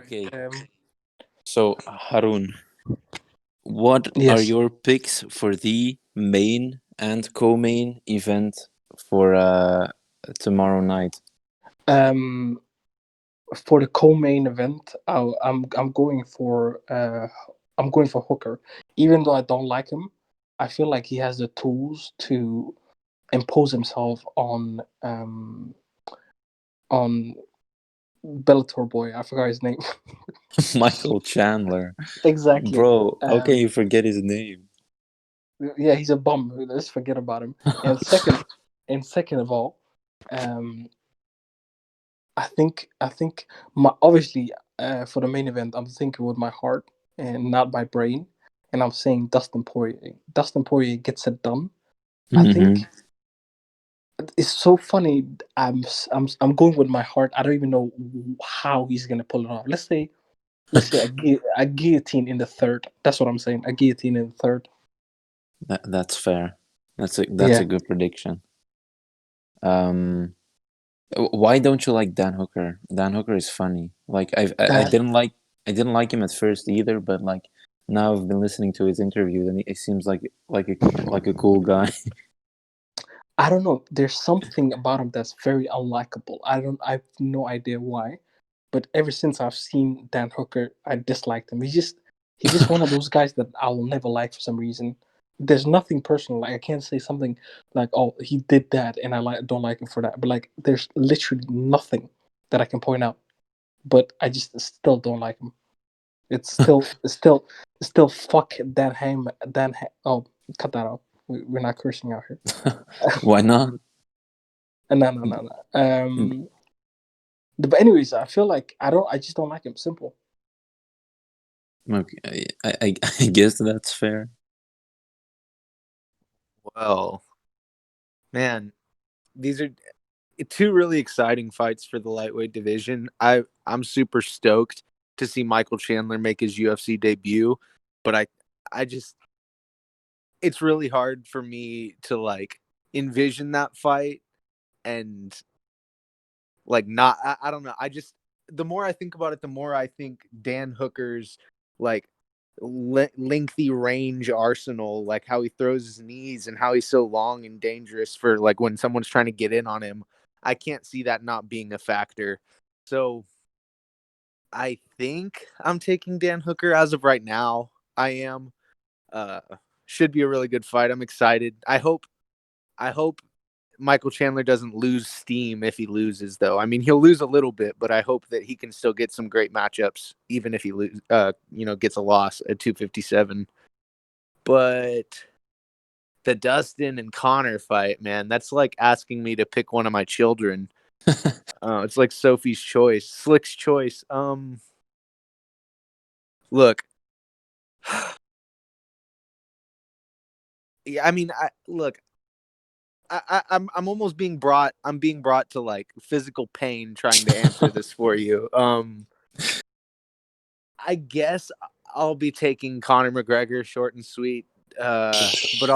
Okay, so Harun, what are Yes. your picks for the main and co-main event for tomorrow night? Um, for the co-main event, I'm going for Hooker. Even though I don't like him, I feel like he has the tools to impose himself on Bellator boy. I forgot his name. Michael Chandler. Exactly. Bro, how can you Um, forget his name? yeah, he's a bum. Let's forget about him. And second of all, um, I think my obviously for the main event, I'm thinking with my heart and not my brain, and I'm saying Dustin Poirier. Dustin Poirier gets it done. I Mm-hmm. think it's so funny. I'm going with my heart. I don't even know how he's gonna pull it off. Let's say a guillotine in the third. That's what I'm saying. A guillotine in the third. That's fair. That's Yeah. a good prediction. Um, why don't you like Dan Hooker? Dan Hooker is funny. Like I Uh, didn't like him at first either, but like now I've been listening to his interviews and it seems like a cool guy. I don't know. There's something about him that's very unlikable. I have no idea why, but ever since I've seen Dan Hooker, I disliked him. He's just one of those guys that I'll never like for some reason. There's nothing personal. Like I can't say something like, "Oh, he did that," and don't like him for that. But like, there's literally nothing that I can point out. But I just still don't like him. It's still fuck Dan Ham. Oh, cut that out. We're not cursing out here. Why not? No, no, no, no. But anyways, I feel like I just don't like him. Simple. Okay, I guess that's fair. Well, man, these are two really exciting fights for the lightweight division. I'm super stoked to see Michael Chandler make his UFC debut, but I just it's really hard for me to like envision that fight and like not I don't know. I just the more I think about it, the more I think Dan Hooker's like lengthy range arsenal, like how he throws his knees and how he's so long and dangerous for like when someone's trying to get in on him. I can't see that not being a factor. So I think I'm taking Dan Hooker as of right now. I am. Uh, should be a really good fight. I'm excited. I hope Michael Chandler doesn't lose steam if he loses, though. I mean, he'll lose a little bit, but I hope that he can still get some great matchups, even if he gets a loss at 257. But the Dustin and Connor fight, man, that's like asking me to pick one of my children. It's like Sophie's choice, Slick's choice. Look, yeah, I mean, I'm almost being brought. I'm being brought to like physical pain trying to answer this for you. I guess I'll be taking Conor McGregor, short and sweet. But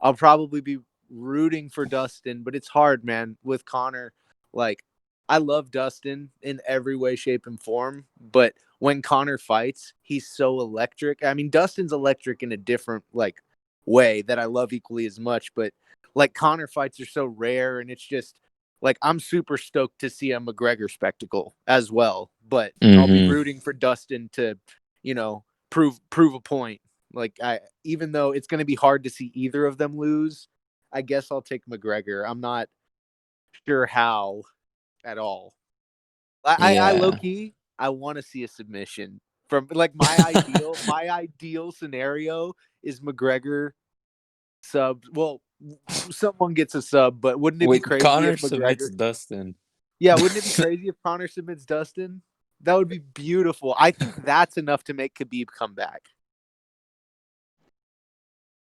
I'll probably be rooting for Dustin. But it's hard, man, with Conor. Like, I love Dustin in every way, shape, and form. But when Conor fights, he's so electric. I mean, Dustin's electric in a different like way that I love equally as much. But like Conor fights are so rare, and it's just like I'm super stoked to see a McGregor spectacle as well. But I'll be Mm-hmm. rooting for Dustin to, prove a point. Like even though it's going to be hard to see either of them lose, I guess I'll take McGregor. I'm not sure how at all. I low Yeah. key I want to see a submission from like my ideal scenario is McGregor sub. Well, someone gets a sub, but wouldn't it be Wait, crazy Connor if submits McGregor? Dustin. Yeah, wouldn't it be crazy if Connor submits Dustin? That would be beautiful. I think that's enough to make Khabib come back.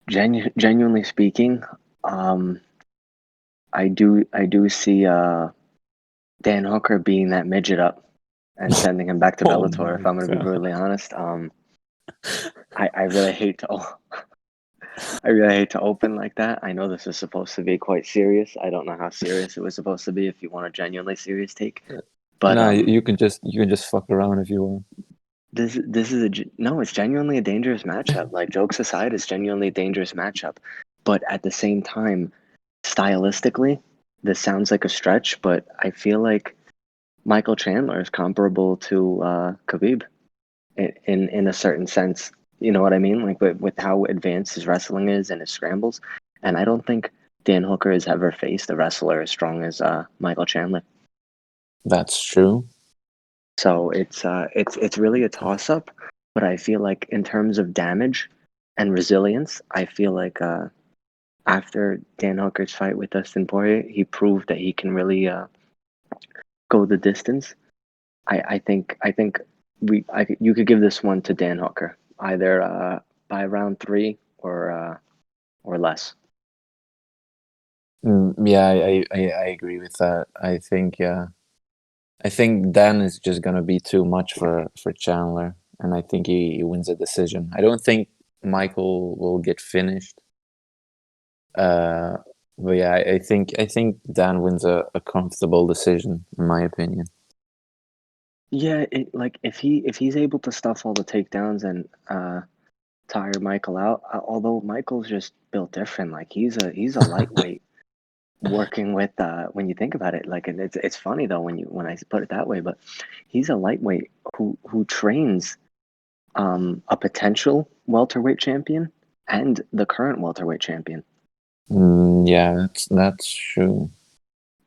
Genuinely speaking, I do see Dan Hooker being that midget up and sending him back to Oh Bellator. my If I'm going to be god. brutally honest, I really hate to I really hate to open like that. I know this is supposed to be quite serious. I don't know how serious it was supposed to be. If you want a genuinely serious take, But No, you can just fuck around if you want. this is no, it's genuinely a dangerous matchup. Like, jokes aside, it's genuinely a dangerous matchup. But at the same time, stylistically, this sounds like a stretch, but I feel like Michael Chandler is comparable to Khabib in a certain sense. You know what I mean? Like, with how advanced his wrestling is and his scrambles. And I don't think Dan Hooker has ever faced a wrestler as strong as Michael Chandler. That's true. So it's really a toss up. But I feel like in terms of damage and resilience, I feel like after Dan Hooker's fight with Dustin Poirier, he proved that he can really go the distance. I think you could give this one to Dan Hooker, either by round 3 or less. Yeah, I agree with that. I think Dan is just gonna be too much for Chandler, and I think he wins a decision. I don't think Michael will get finished. Uh, but yeah, I think Dan wins a comfortable decision, in my opinion. Yeah, like if he's able to stuff all the takedowns and tire Michael out, although Michael's just built different. Like, he's a lightweight working with when you think about it. Like, and it's funny though when I put it that way, but he's a lightweight who trains a potential welterweight champion and the current welterweight champion, Yeah, that's true.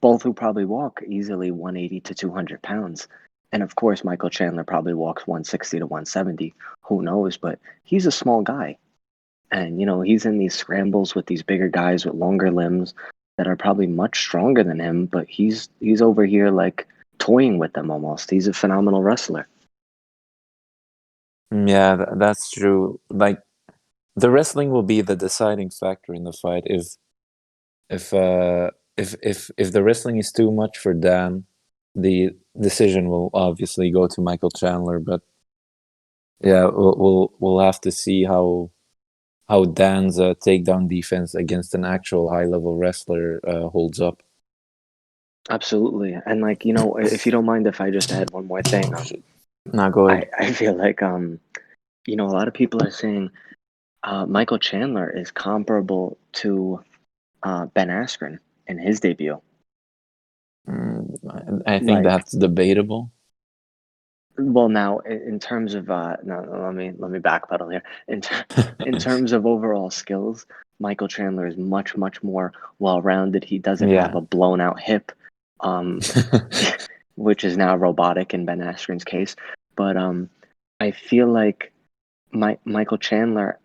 both who probably walk easily 180 to 200 pounds. And of course, Michael Chandler probably walks 160 to 170. Who knows? But he's a small guy. And, he's in these scrambles with these bigger guys with longer limbs that are probably much stronger than him. But he's over here like toying with them almost. He's a phenomenal wrestler. Yeah, that's true. Like, the wrestling will be the deciding factor in the fight. If if the wrestling is too much for Dan, the decision will obviously go to Michael Chandler. But yeah, we'll have to see how Dan's takedown defense against an actual high level wrestler holds up. Absolutely. And, like, if you don't mind if I just add one more thing, Now go I, ahead. I feel like a lot of people are saying Michael Chandler is comparable to Ben Askren in his debut. I think Like, that's debatable. well, now in terms of no, let me backpedal here. In terms of overall skills, Michael Chandler is much more well-rounded. He doesn't have Yeah. a blown out hip, um, which is now robotic in Ben Askren's case. But I feel like Michael Chandler,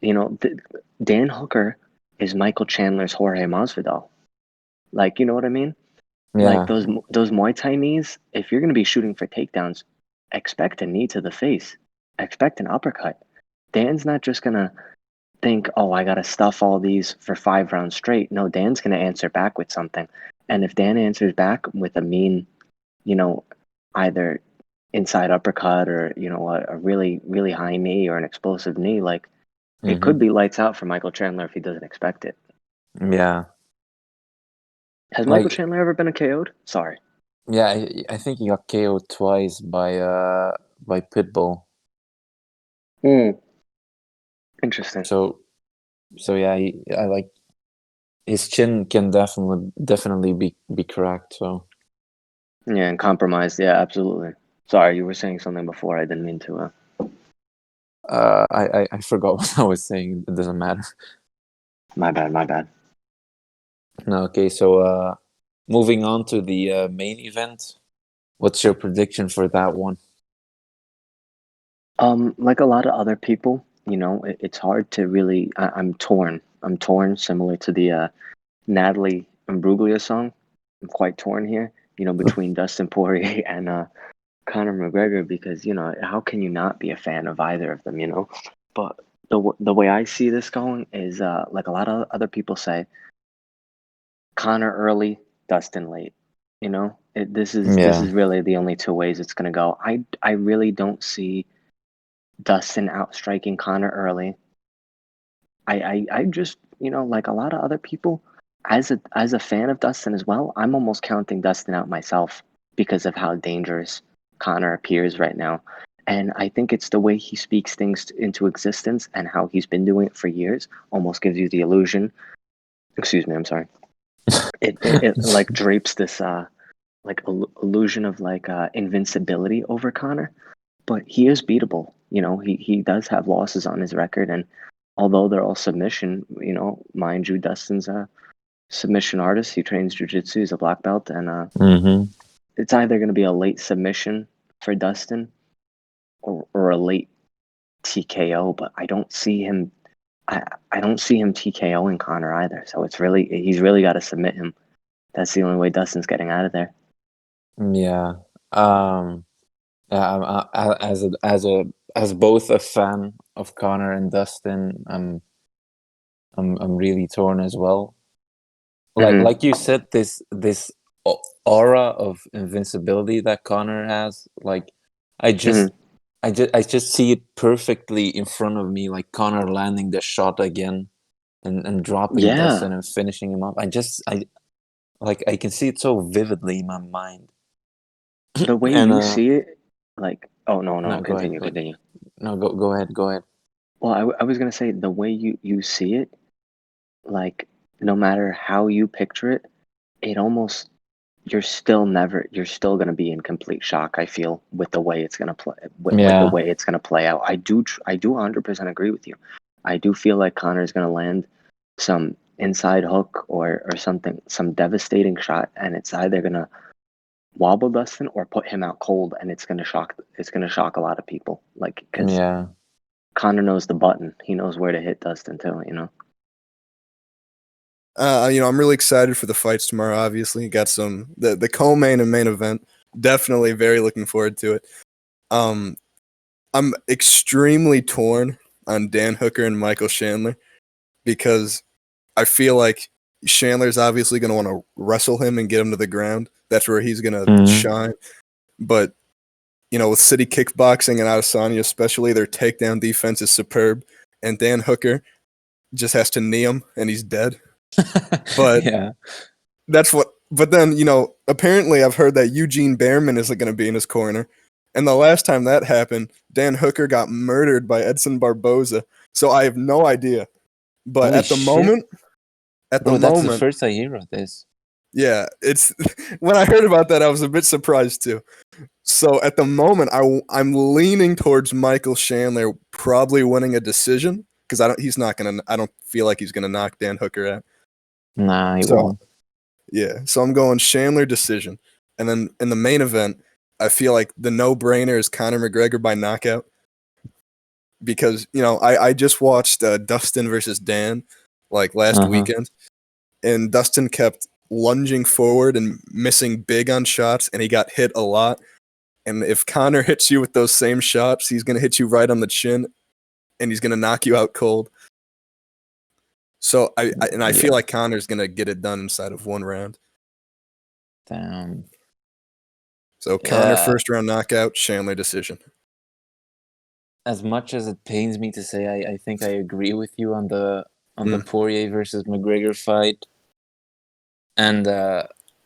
Dan Hooker is Michael Chandler's Jorge Masvidal. Like, you know what I mean? Like, Yeah. those Muay Thai knees, if you're going to be shooting for takedowns, expect a knee to the face. Expect an uppercut. Dan's not just going to think, oh, I got to stuff all these for 5 rounds straight. No, Dan's going to answer back with something. And if Dan answers back with a mean, either inside uppercut or, a really, really high knee or an explosive knee, like, it could be lights out for Michael Chandler if he doesn't expect it. Yeah. Has Michael Like, Chandler ever been KO'd? Sorry. yeah, I think he got KO'd twice by Pitbull. Interesting. So yeah, I like his chin can definitely be cracked. So Yeah, and compromised. Yeah, absolutely. Sorry, you were saying something before. I didn't mean to. I forgot what I was saying. It doesn't matter. My bad. My bad. No, okay. So moving on to the main event. What's your prediction for that one? Like a lot of other people, it's hard to really. I'm torn. I'm torn, similar to the Natalie Imbruglia song. I'm quite torn here. Between Dustin Poirier and Conor McGregor, because how can you not be a fan of either of them? But the way I see this going is like a lot of other people say, Conor early, Dustin late. This Yeah, is really the only two ways it's gonna go. I really don't see Dustin outstriking Conor early. I just like a lot of other people, as a fan of Dustin as well, I'm almost counting Dustin out myself. because of how dangerous Connor appears right now. And I think it's the way he speaks things into existence and how he's been doing it for years almost gives you the illusion. Excuse me, I'm sorry. It like drapes this like illusion of like invincibility over Connor, but he is beatable. You know, he does have losses on his record, and although they're all submission, you know, mind you, Dustin's a submission artist. He trains jiu-jitsu. He's a black belt, and Mm-hmm. it's either going to be a late submission for Dustin or a late TKO. But I don't see him. I don't see him TKOing Connor either. So he's really got to submit him. That's the only way Dustin's getting out of there. Yeah. Yeah. As both a fan of Connor and Dustin, I'm really torn as well. Like you said, this aura of invincibility that Connor has, like I just I just see it perfectly in front of me, like Connor landing the shot again and dropping Yeah, Dustin and finishing him up. I can see it so vividly in my mind. the way And you see it, like, oh no, no, go ahead. continue. No, go ahead. Go ahead. Well, I was gonna say the way you see it, like, no matter how you picture it, it almost you're still gonna be in complete shock. I feel with the way it's gonna play with the Yeah. way it's gonna play out. I do 100% agree with you. I do feel like Connor's gonna land some inside hook or something, some devastating shot, and it's either gonna wobble Dustin or put him out cold, and it's gonna shock a lot of people. Like, because Yeah. Connor knows the button, he knows where to hit Dustin too. You know. I'm really excited for the fights tomorrow. Obviously, got the co-main and main event. Definitely very looking forward to it. I'm extremely torn on Dan Hooker and Michael Chandler because I feel like Chandler's obviously going to want to wrestle him and get him to the ground. That's where he's going to shine. But with City Kickboxing and Adesanya especially, their takedown defense is superb, and Dan Hooker just has to knee him and he's dead. But yeah, that's what. But then apparently I've heard that Eugene Behrman isn't going to be in his corner, and the last time that happened, Dan Hooker got murdered by Edson Barboza. So I have no idea. But Holy at the shit. moment, that's the first I hear of this. Yeah, it's when I heard about that, I was a bit surprised too. So at the moment, I'm leaning towards Michael Chandler probably winning a decision because I don't feel like he's gonna knock Dan Hooker out. Nah, he won't. Yeah, so I'm going Chandler decision, and then in the main event, I feel like the no-brainer is Conor McGregor by knockout because I just watched Dustin versus Dan like last weekend, and Dustin kept lunging forward and missing big on shots, and he got hit a lot. And if Conor hits you with those same shots, he's going to hit you right on the chin, and he's going to knock you out cold. So I feel like Conor's going to get it done inside of one round. Damn. So Conor first round knockout, Chandler decision. As much as it pains me to say, I think I agree with you on the Poirier versus McGregor fight. And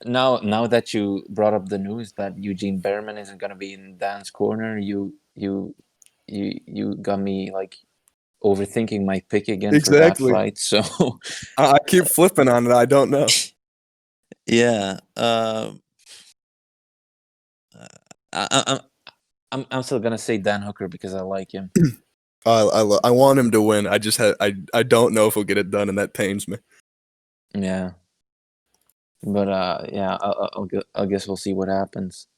now that you brought up the news that Eugene Behrman isn't gonna be in Dan's corner, you got me like overthinking my pick again for that fight. So I keep flipping on it. I don't know. Yeah. I'm still gonna say Dan Hooker because I like him. I want him to win. I just I don't know if he'll get it done, and that pains me. Yeah. But I guess we'll see what happens.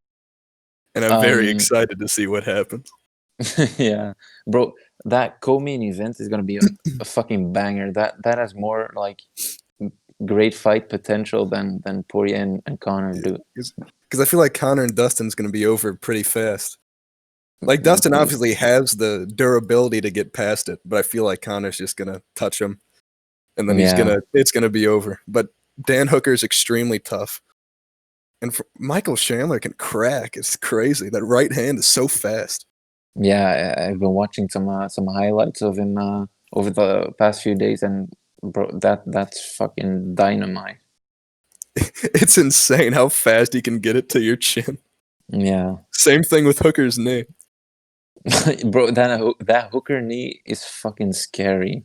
And I'm very excited to see what happens. Yeah, bro, that co-main event is gonna be a fucking banger. That has more like great fight potential than Poirier and Conor do. Because I feel like Conor and Dustin's gonna be over pretty fast. Like Dustin obviously has the durability to get past it, but I feel like Conor's just gonna touch him, and then it's gonna be over. But Dan Hooker's extremely tough, and Michael Chandler can crack. It's crazy. That right hand is so fast. Yeah, I've been watching some highlights of him over the past few days, and bro, that's fucking dynamite. It's insane how fast he can get it to your chin. Yeah. Same thing with Hooker's knee. Bro, that hooker knee is fucking scary.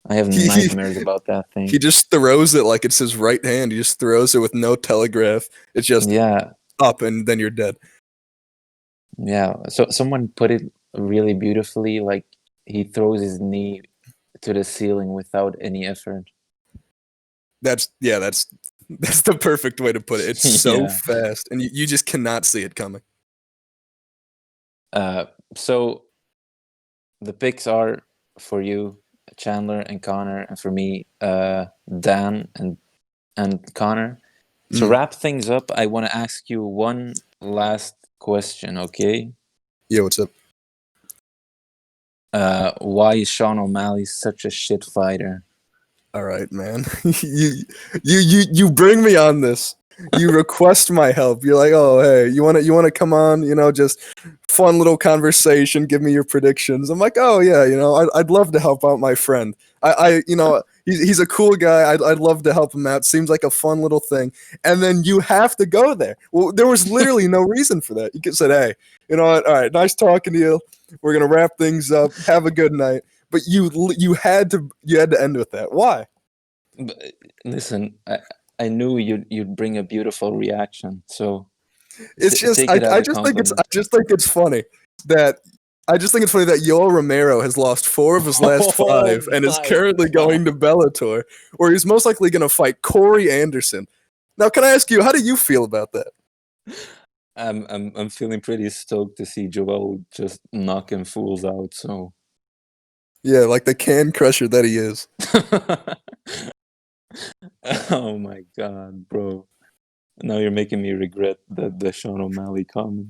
I have He- nightmares about that He thing. just throws it like it's his right hand. He just throws it with no telegraph. It's just Yeah, up, and then you're dead. yeah. So someone put it really beautifully, like he throws his knee to the ceiling without any effort. That's the perfect way to put it. It's so Yeah. fast, and you just cannot see it coming. So the picks are for you, Chandler and Connor, and for me, Dan and Connor. To Mm. wrap things up, I want to ask you one last question, okay? Yeah, what's up? Why is Sean O'Malley such a shit fighter? All right, man. you bring me on this. You request my help. You're like, oh hey, you wanna come on? Just fun little conversation. Give me your predictions. I'm like, oh yeah, I'd love to help out my friend. He's a cool guy. I'd love to help him out. Seems like a fun little thing. And then you have to go there. Well, there was literally no reason for that. You could say, hey, you know what? All right, nice talking to you. We're gonna wrap things up. Have a good night. But you had to end with that. Why? But, listen, I knew you'd bring a beautiful reaction, so It's just take it as I a just think compliment. it's funny that Yoel Romero has lost 4 of his last 5 and is my currently going to Bellator, where he's most likely going to fight Corey Anderson. Now, can I ask you, how do you feel about that? I'm feeling pretty stoked to see Joel just knocking fools out. So Yeah, like the can crusher that he is. oh my god, bro! Now you're making me regret the Sean O'Malley comment.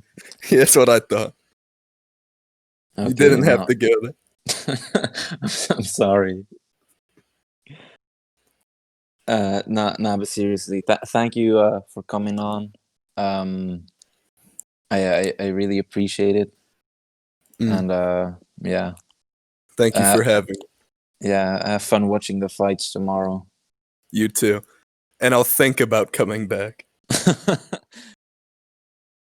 Yeah, that's what I thought. Okay, You didn't have no. to go there. I'm sorry. Nah, but seriously, thank you for coming on. I really appreciate it, Mm. and yeah, Thank you for having me. yeah, have fun watching the fights tomorrow. You too. And I'll think about coming back.